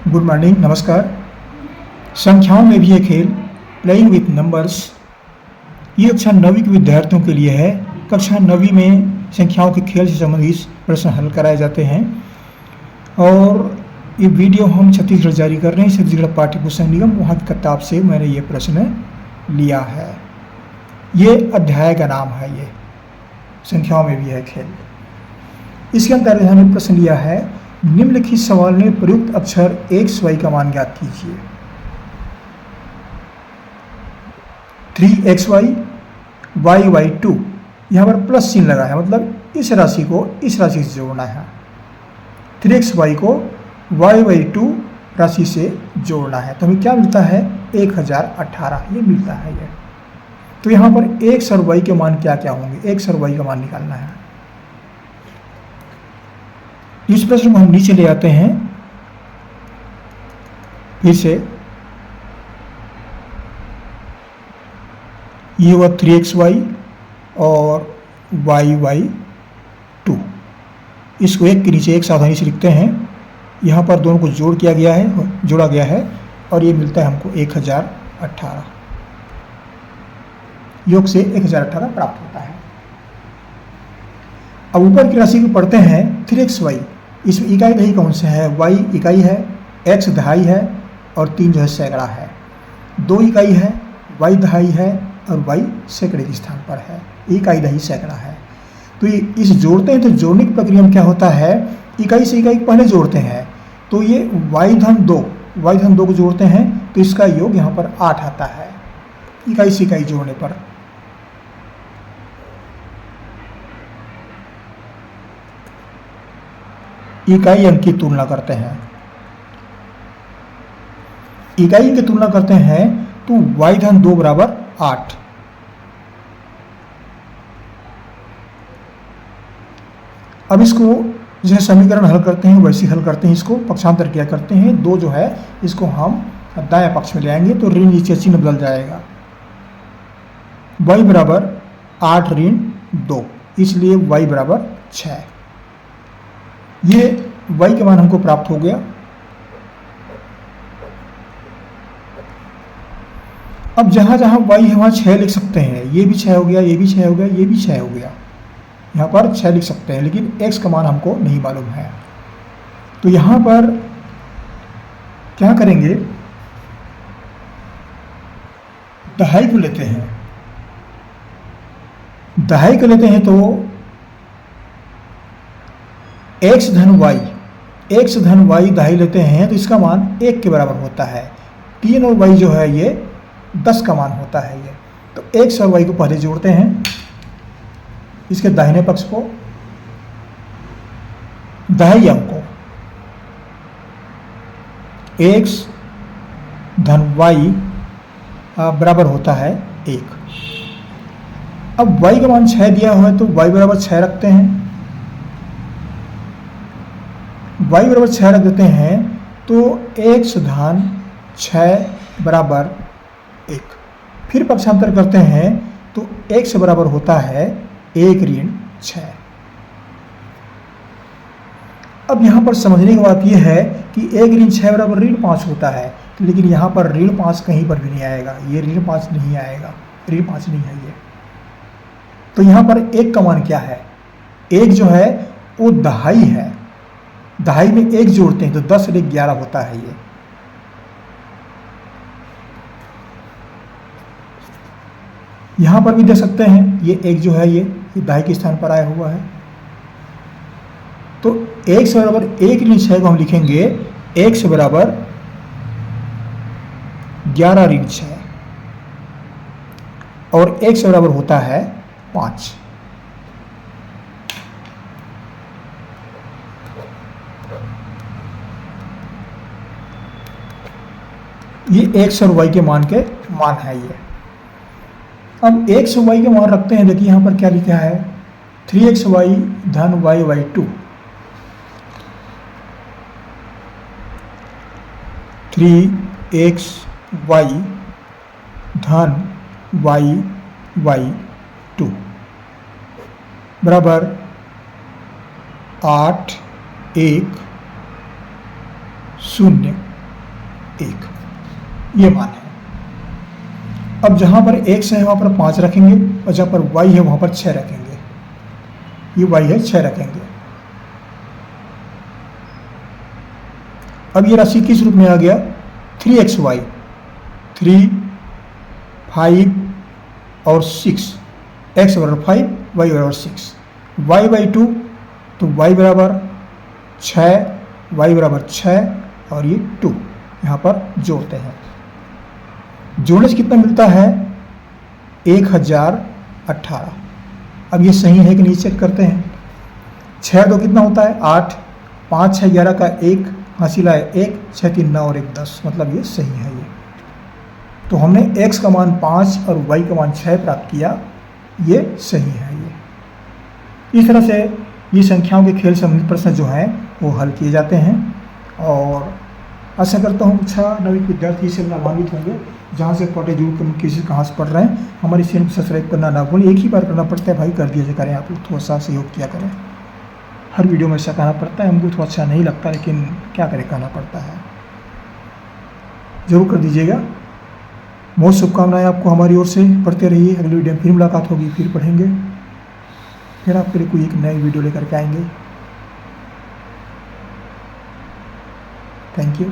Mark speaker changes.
Speaker 1: Good morning, नमस्कार। संख्याओं में भी ये खेल प्लेइंग विथ नंबर्स, ये कक्षा 9वीं के विद्यार्थियों के लिए है। कक्षा 9वीं में संख्याओं के खेल से संबंधित प्रश्न हल कराए जाते हैं और ये वीडियो हम छत्तीसगढ़ जारी कर रहे हैं। छत्तीसगढ़ पाठ्य पुस्तक निगम, वहाँ की किताब से मैंने ये प्रश्न लिया है। ये अध्याय का नाम है, ये संख्याओं में भी है खेल। इसके अंतर्गत हमने प्रश्न लिया है, निम्नलिखित सवाल में प्रयुक्त अक्षर XY का मान ज्ञात कीजिए। 3XY YY2, यहाँ पर प्लस चिन्ह लगा है, मतलब इस राशि को इस राशि से जोड़ना है। 3XY को YY2 राशि से जोड़ना है, तो हमें क्या मिलता है? 1018, ये मिलता है ये। तो यहाँ पर X और Y के मान क्या क्या होंगे? X और Y का मान निकालना है। इस प्रश्न को हम नीचे ले आते हैं फिर से। ये हुआ 3XY और YY2, इसको एक के नीचे एक सावधानी से लिखते हैं। यहाँ पर दोनों को जोड़ा गया है और ये मिलता है हमको 1018। योग से 1018 प्राप्त होता है। अब ऊपर की राशि को पढ़ते हैं। 3XY, इसमें इकाई दही कौन से है? Y इकाई है, X दहाई है और 3 जो है सैकड़ा है। 2 इकाई है, Y दहाई है और Y सैकड़े के स्थान पर है। इकाई दही सैकड़ा है। तो ये इस जोड़ते हैं, तो जोड़ने की प्रक्रिया में क्या होता है? इकाई से इकाई पहले जोड़ते हैं, तो ये y-2 को जोड़ते हैं, तो इसका योग यहाँ पर 8 आता है इकाई से इकाई जोड़ने पर। इकाई अंक की तुलना करते हैं, इकाई की तुलना करते हैं, तो y-2 बराबर 8। अब इसको जैसे समीकरण हल करते हैं वैसे हल करते हैं। इसको पक्षांतर क्या करते हैं, 2 जो है इसको हम दाएं पक्ष में ले आएंगे, तो ऋण नीचे चिन्ह बदल जाएगा। y बराबर 8 ऋण 2, इसलिए y बराबर 6। ये y के मान हमको प्राप्त हो गया। अब जहां जहां y है वहां 6 लिख सकते हैं। ये भी 6 हो गया, ये भी 6 हो गया, ये भी 6 हो गया। यहाँ पर 6 लिख सकते हैं, लेकिन x का मान हमको नहीं मालूम है। तो यहाँ पर क्या करेंगे? दहाई को लेते हैं। दहाई को लेते हैं तो x धन y दहाई लेते हैं, तो इसका मान 1 के बराबर होता है। 3 और y जो है ये 10 का मान होता है ये। तो x और y को पहले जोड़ते हैं, इसके दाहिने पक्ष को, दहाई अंक को। x धन y बराबर होता है 1। अब y का मान 6 दिया हुआ है, तो y बराबर 6 रखते हैं। y बराबर 6 रख देते हैं, तो x धन 6 बराबर 1। फिर पक्षांतर करते हैं, तो x बराबर होता है 1 ऋण 6। अब यहाँ पर समझने की बात यह है कि 1 ऋण 6 बराबर ऋण 5 होता है, लेकिन यहाँ पर ऋण 5 कहीं पर भी नहीं आएगा। ये ऋण 5 नहीं आएगा, ऋण 5 नहीं है ये। तो यहाँ पर 1 का मान क्या है? 1 जो है वो दहाई है। दहाई में 1 जोड़ते हैं तो 10 ऋण 11 होता है ये। यहाँ पर भी देख सकते हैं, ये 1 जो है ये दहाई के स्थान पर आया हुआ है। तो x बराबर 1 ऋण 6 को हम लिखेंगे x बराबर 11 ऋण 6 और x बराबर होता है 5। ये x और y के मान है ये। अब x और y के मान रखते हैं। देखिए यहाँ पर क्या लिखा है? 3XY धन YY2, 3XY धन YY2 बराबर 8 1 0 1, ये मान है। अब जहाँ पर x है वहाँ पर 5 रखेंगे और जहाँ पर y है वहाँ पर 6 रखेंगे। ये y है, 6 रखेंगे। अब ये राशि किस रूप में आ गया? 3xy, 3, 5 और 6, x बराबर 5, y बराबर 6, y बाई 2, तो y बराबर 6, y बराबर 6 और ये 2 यहाँ पर जोड़ते हैं। जोड़ने से कितना मिलता है? 1018। अब ये सही है कि नहीं चेक करते हैं। 6 2 कितना होता है? 8, 5 6 11 का 1 हासिल है 1, 6 3 9 और 1 10, मतलब ये सही है। ये तो हमने x का मान 5 और y का मान 6 प्राप्त किया, ये सही है। ये इस तरह से ये संख्याओं के खेल संबंधित प्रश्न जो हैं वो हल किए जाते हैं और आशा करता हूँ अच्छा नवीन विद्यार्थी इससे लाभान्वित होंगे। जहाँ से पढ़े जरूर किसी कहाँ से पढ़ रहे हैं, हमारे चैनल को सब्सक्राइब करना ना भूलें। एक ही बार करना पड़ता है भाई, कर दिया करें आप लोग, थोड़ा सा सहयोग किया करें। हर वीडियो में ऐसा कहना पड़ता है, हमको थोड़ा अच्छा नहीं लगता, लेकिन क्या करें, कहना पड़ता है। जरूर कर दीजिएगा। बहुत शुभकामनाएं आपको हमारी ओर से। पढ़ते रहिए। अगली वीडियो में फिर मुलाकात होगी, फिर पढ़ेंगे, फिर आपके लिए कोई एक नई वीडियो लेकर के आएंगे। Thank you.